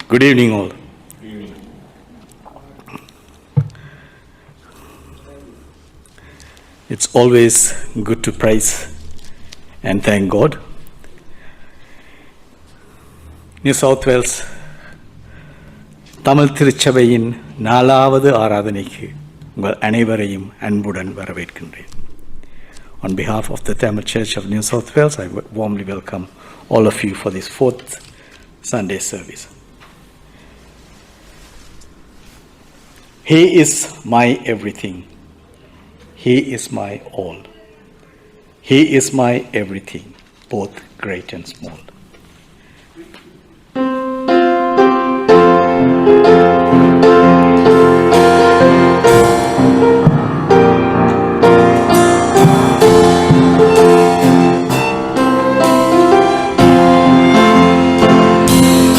Good evening, all. It's always good to praise and thank God. New South Wales Tamil திருச்சபையின் 4வது ஆராதனைக்கு உங்கள் அனைவரையும் அன்புடன் வரவேற்கின்றேன். On behalf of the Tamil Church of New South Wales, I warmly welcome all of you for this 4th Sunday service. He is my everything. He is my all. He is my everything, both great and small.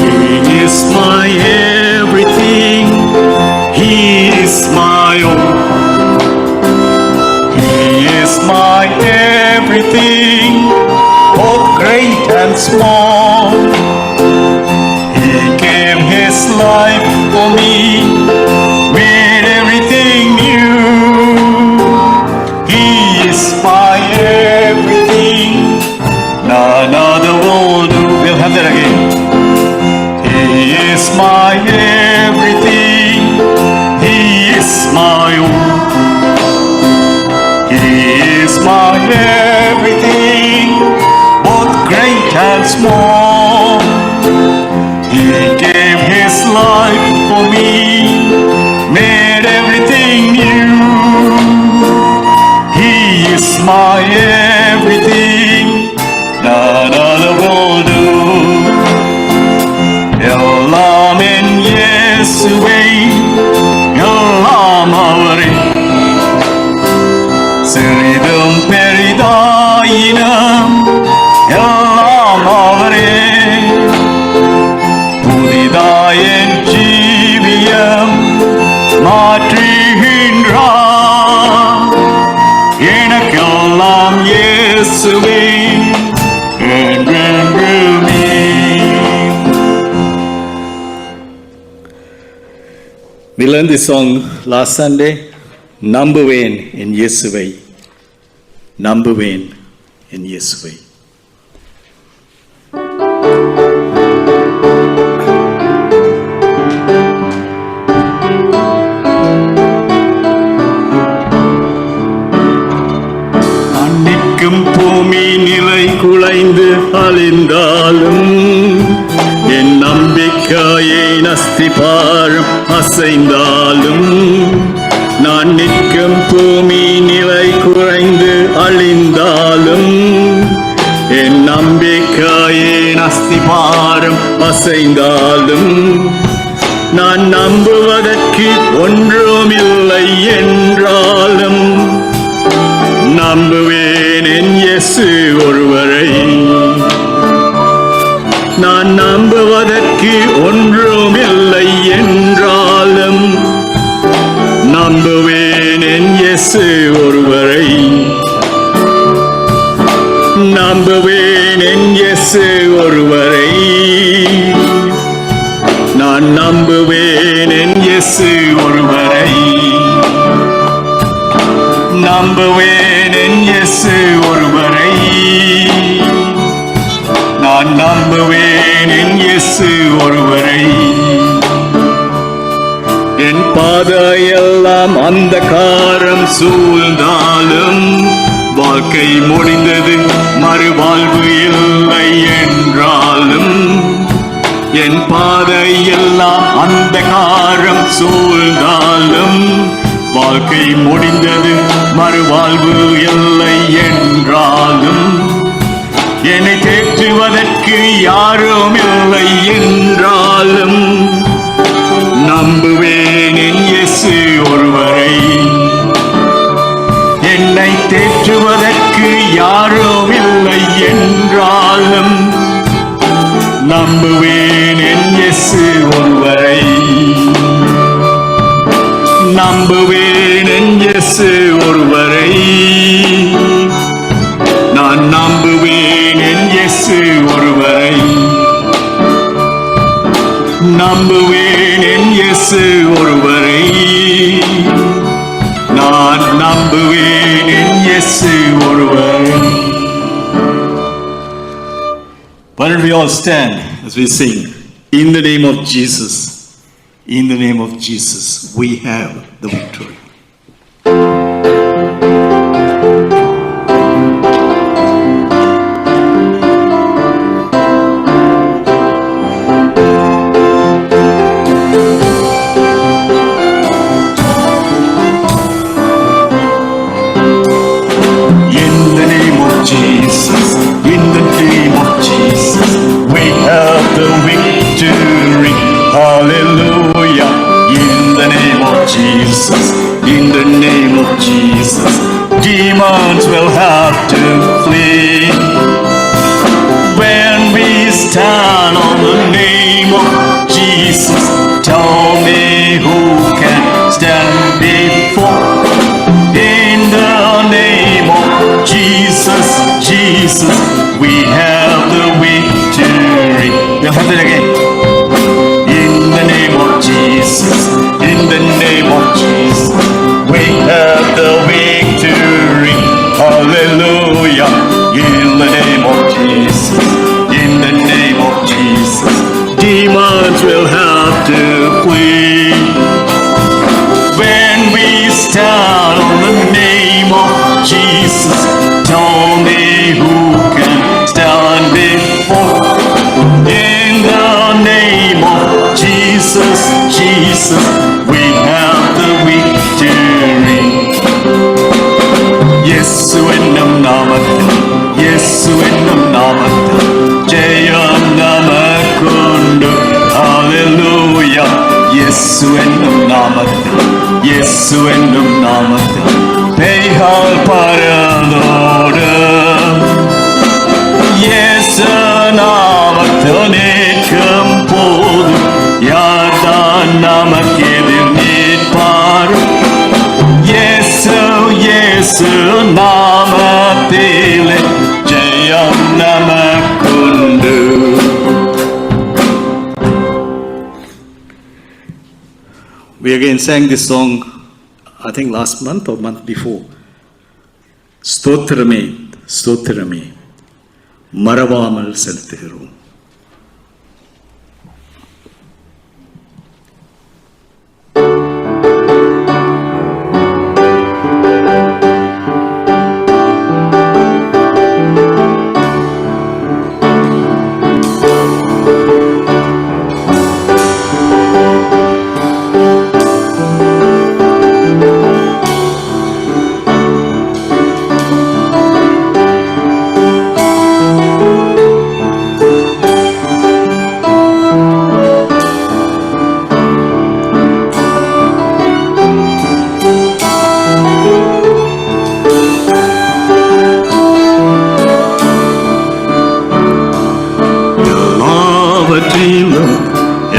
He is my everything. He is my all. He is my everything, both great and small. He gave His life for me, made everything new. He is my everything, none other will do. We'll have that again. He is my everything. He is my all. He is my everything, both great and small. He gave His life for me, made everything new. He is my everything, none other will do. எல்லாம் என் இயேசுவே, எல்லாம் அவரே. சிறிதும் பெரிதாயினும் எல்லாம் அவரே. புதிதாய் என் ஜீவியம் மாற்றுகின்றார். எனக்கெல்லாம் இயேசுவே என்றென்றுமே. We learned this song last Sunday. நம்புவேன் என் இயேசுவை, நம்புவேன் என் இயேசுவை. அன்னிக்கும் பூமி நிலை குலைந்து அழிந்தாலும் என் நம்பிக்கையின் அஸ்திபாரம் அசைந்தாலும், நான் நிற்கும் பூமி நிலை குறைந்து அழிந்தாலும் என் நம்பிக்கையின் அஸ்திபாரம் அசைந்தாலும், நான் நம்புவதற்கு ஒன்றுமில்லை என்றாலும் நம்புவேன் என் இயேசு ஒருவரை. நான் நம்புவதற்கு ஒன்றுமில்லை என்றாலும் நம்புவேன் என் இயேசு ஒருவரை. நம்புவேன் என் இயேசு ஒருவரை. நான் நம்புவேன் என் இயேசு ஒருவரை. நம்புவேன் என் இயேசு ஒருவரை. நான் நம்புவேன் என் இயேசு ஒருவரை. என் பாதையெல்லாம் அந்தகாரம் சூழ்ந்தாலும் வாழ்க்கை முடிந்தது, மறுவாழ்வு இல்லை என்றாலும், என் பாதையெல்லாம் அந்தகாரம் சூழ்ந்தாலும் வாழ்க்கை முடிந்தது, மறுவாழ்வு இல்லை என்றாலும், என்னை தேற்றுவதற்கு யாரும் இல்லை என்றாலும் நம்புவேன் என் இயேசு ஒருவரை. என்னை தேற்றுவதற்கு யாரும் இல்லை என்றாலும் நம்புவேன் என் இயேசு ஒருவரை. நம்புவேன் என் இயேசு ஒருவரை. நான் நம்புவேன் என் இயேசு ஒருவரை. நம்புவேன் என் இயேசு ஒருவரை, நான் நம்புவேன் என் இயேசு ஒருவரை. Why don't we all stand as we sing? In the name of Jesus, in the name of Jesus, we have the victory. Hallelujah, in the name of Jesus, in the name of Jesus, demons will have to flee. When we stand on the name of Jesus, tell me who can stand before. In the name of Jesus, Jesus, we have the victory. We'll have that again. In the name of Jesus, in the name of Jesus, we have the victory. Hallelujah. In the name of Jesus, in the name of Jesus, demons will have to flee. When we stand on the name of Jesus, tell me who can stand before. In the name of Jesus, Jesus, we have the victory. Yesu ennum namathil, Yesu ennum namathil, jayam namakkundu. Hallelujah. Yesu ennum namathil, Yesu ennum namathil, peygal parandodum. Yesu namathil நிற்கும் போது யார்தான் நமக்கு எதிர் நிற்பார்? இயேசு இயேசு நாமத்திலே ஜெயம் நமக்குண்டு. We again sang this song, I think last month or month before. ஸ்தோத்திரமே ஸ்தோத்திரமே மறவாமல் செலுத்துகிறோம்.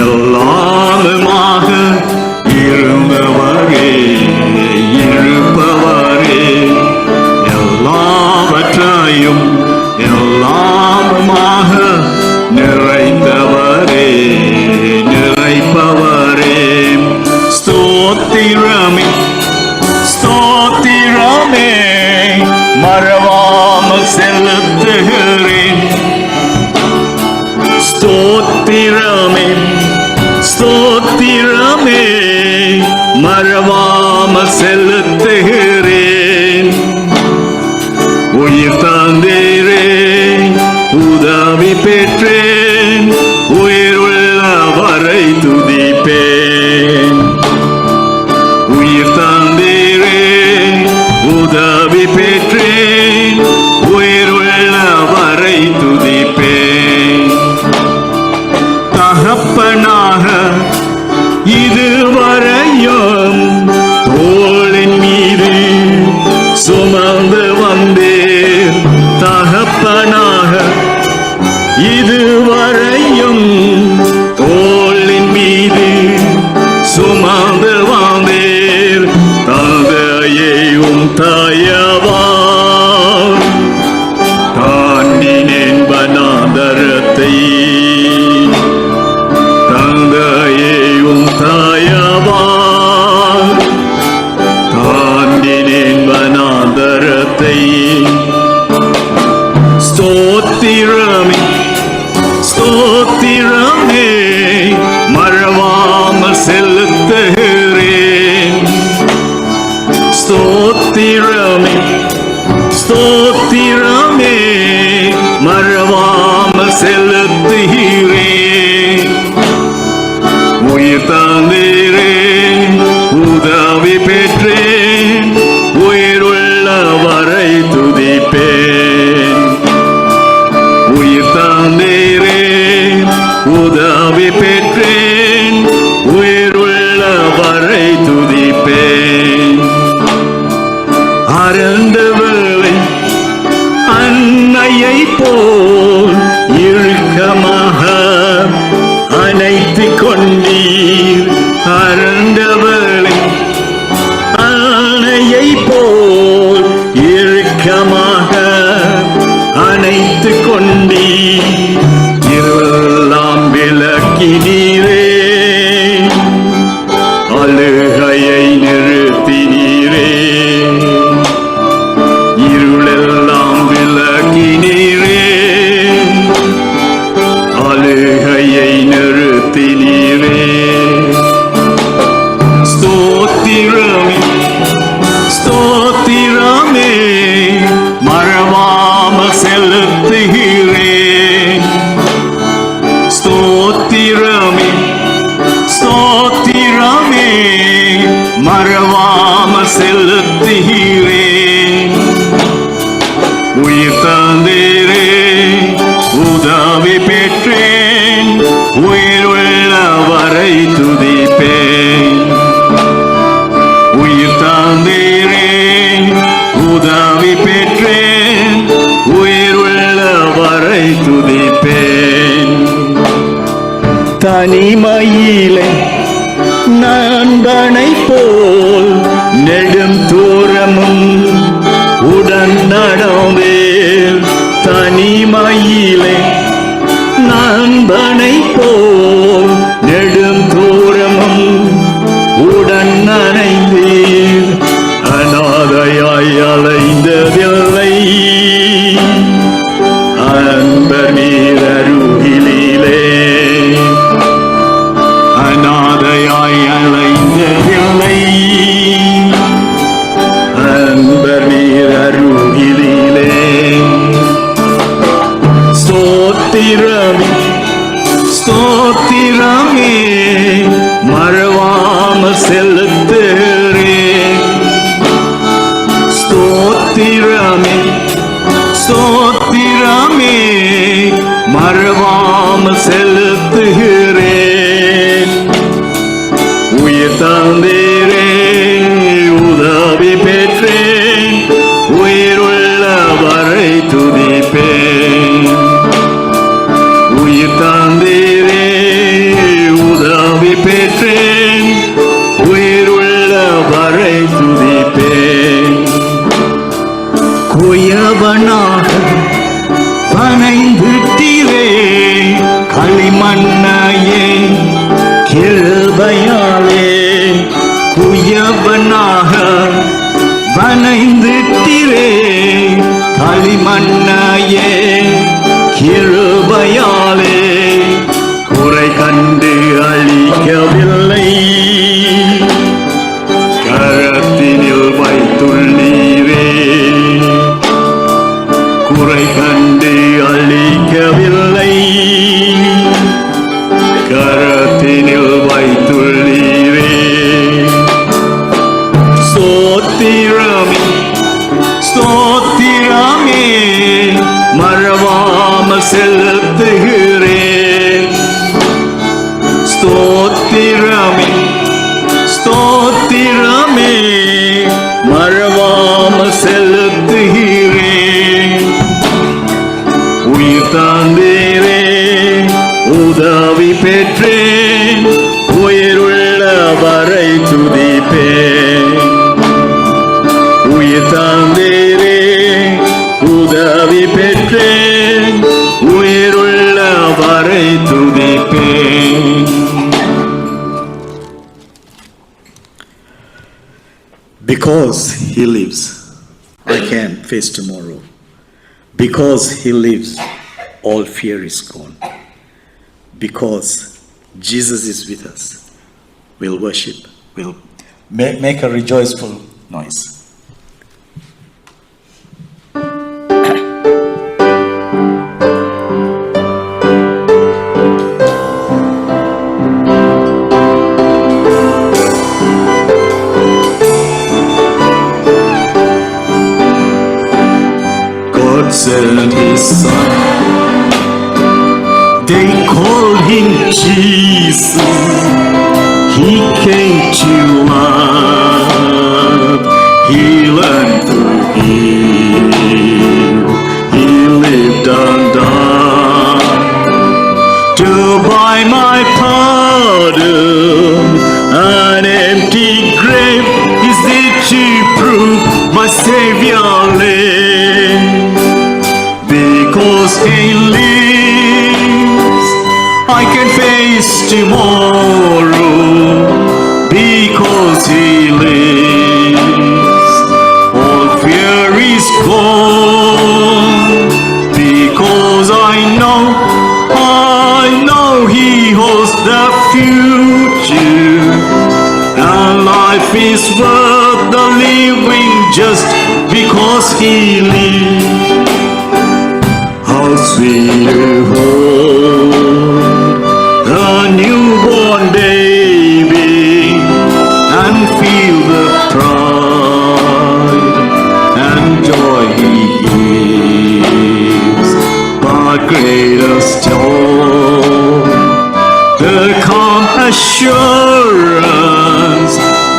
எல்லாமுமாக இருந்தவரே இருப்பவரே, எல்லாவற்றையும் எல்லாமுமாக நிறைந்தவரே நிறைப்பவரே, ஸ்தோத்திரமே ஸ்தோத்திரமே மறவாமல் செலுத்துகிறேன். ஸ்தோத்திரமே ஸ்தோத்திரமே மறவாமல் செலுத்துகிறேன். உயிர் தந்தீரே உதவி பெற்றேன், உயிர் உள்ளவரை துதிப்பேன். உயிர் தந்தீரே உதவி பெற்றேன், உயிர் உள்ளவரை துதிப்பேன். தகப்பனாக இதுவரையும் தோளின் மீது சுமந்து வந்தேன். தகப்பனாக இதுவரையும் தோளின் மீது சுமந்து வந்தேன். தந்தையையும் தயவா தாண்டினேன் வனாந்தரத்தை. தந்தை உயிர் தந்தீரே உதவி பெற்றேன் உயிருள்ள வரை துதிப்பேன் உயிர் தந்தீரே உதவி பெற்றேன் உயிருள்ள வரை துதிப்பேன் அரண்டவளை அன்னையை போல் இறுக்கமாக அணைத்துக் கொண்டீர் அரண்டவளை அன்னையை போல் இறுக்கமாக அணைத்துக் கொண்டீர் இருளெல்லாம் விளக்கினீரே அழுகையை நிறுத்தினீரே இருளெல்லாம் விளக்கினீரே அழுகையை நிறுத்தினீரே ஸ்தோத்திரமே ஸ்தோத்திரமே மறவாமல் செலுத்துகிறேன் ஸ்தோத்திரமே ஸ்தோத்திரமே மறவாமல் செலுத்துகிறேன் உயிர் தந்தீரே உதவி பெற்றேன் உயிருள்ள வரை துதிப்பேன் உயிர் தந்தீரே உதவி பெற்றேன் உயிருள்ள வரை துதிப்பேன் தனிமையிலே நண்பனை போல் நெடும் தூரமும் உடன் நடந்தேன் தனிமையிலே நண்பனை போல் நெடும் தூரமும் உடன் நனைந்தீர் அநாதையாய் அலைந்ததில்லை அன்பர் நீர் அருகிலே அநாதையாய் அலைந்ததில்லை அன்பர் நீர் அருகிலே ஸ்தோத்திரமே ஸ்தோத்திரமே மறவாமல் செலுத்துகிறேன் ஸ்தோத்திரமே ஸ்தோத்திரமே மறவாமல் செலுத்துகிறேன் உயிர் தந்தீரே உதவி பெற்றேன் உயிருள்ள வரை துதிப்பேன் உயிர் தந்தீரே உதவி பெற்றேன் உயிருள்ள வரை துதிப்பேன் குயவனாக பனைந்துட்டீரே களிமண்ணையே கிருபையாலே குயவனாக வனைந்துட்டீரே களிமண்ணையே கிருபையாலே குறை கண்டு அழிக்கவில்லை கரத்தினில் வைத்துள்ளீரே குறை கண்டு அழிக்கவில்லை கரத்தினில் வைத்துள்ளீரே ஸ்தோத்திரமே ஸ்தோத்திரமே மறவாமல் செலுத்துகிறேன் ஸ்தோத்திரமே ஸ்தோத்திரமே மறவாமல் செலுத்துகிறேன் உயிர் தந்தீரே உதவி பெற்றேன் உயிருள்ள வரை துதிப்பேன் உயிர் தந்தீரே உதவி பெற்றேன் உயிருள்ள வரை துதிப்பேன். Because he lives, I can face tomorrow. Because he lives, all fear is gone. Because Jesus is with us, we'll worship, we'll make a rejoiceful noise. sent his son. They called him Jesus. He came to love, heal and forgive. He lived and died to buy my pardon. An empty grave is there to prove my Savior lives. Because he lives, I can face tomorrow. Because he lives, all fear is gone. Because I know he holds the future. And life is worth the living just because he lives. How sweet to hold a newborn baby and feel the pride and joy he gives. But greatest of all, the calm assurance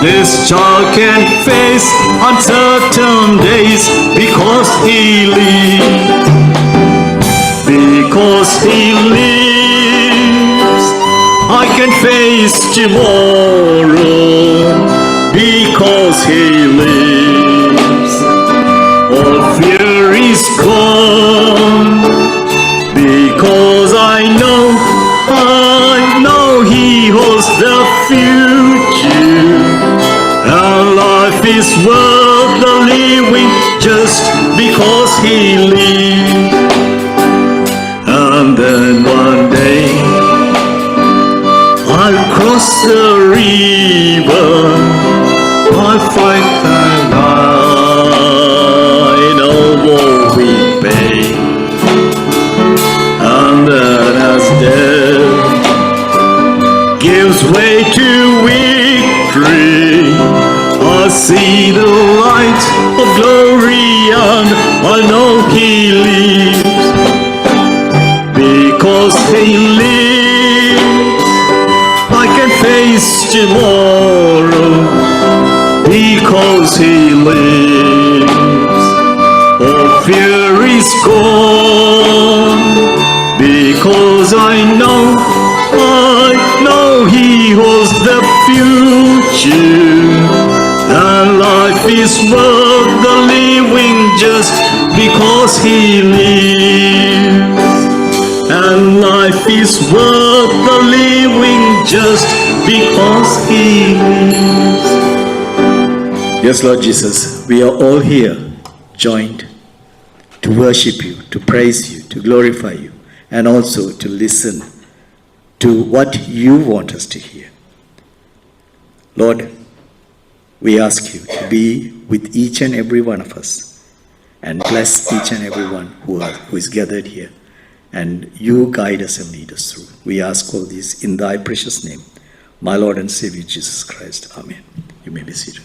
this child can face uncertain days because he lives. Because he lives, I can face tomorrow. Because he lives, all fear is gone. Because I know he holds the future. And life is worth the living just because he lives. And then one day I'll cross the river, I'll fight the line, no more weeping. And then as death gives way to victory, I'll see the light of glory and I know he lives. Because he lives, I can face tomorrow. Because he lives, all fear is gone. Because I know he holds the future. And life is worth the living just because he lives. And life is worth the living just because he lives. Yes, Lord Jesus, we are all here joined to worship you, to praise you, to glorify you, and also to listen to what you want us to hear. Lord, we ask you to be with each and every one of us and bless each and every one who is gathered here. And you guide us and lead us through. We ask all this in thy precious name, my Lord and Savior Jesus Christ. Amen. You may be seated.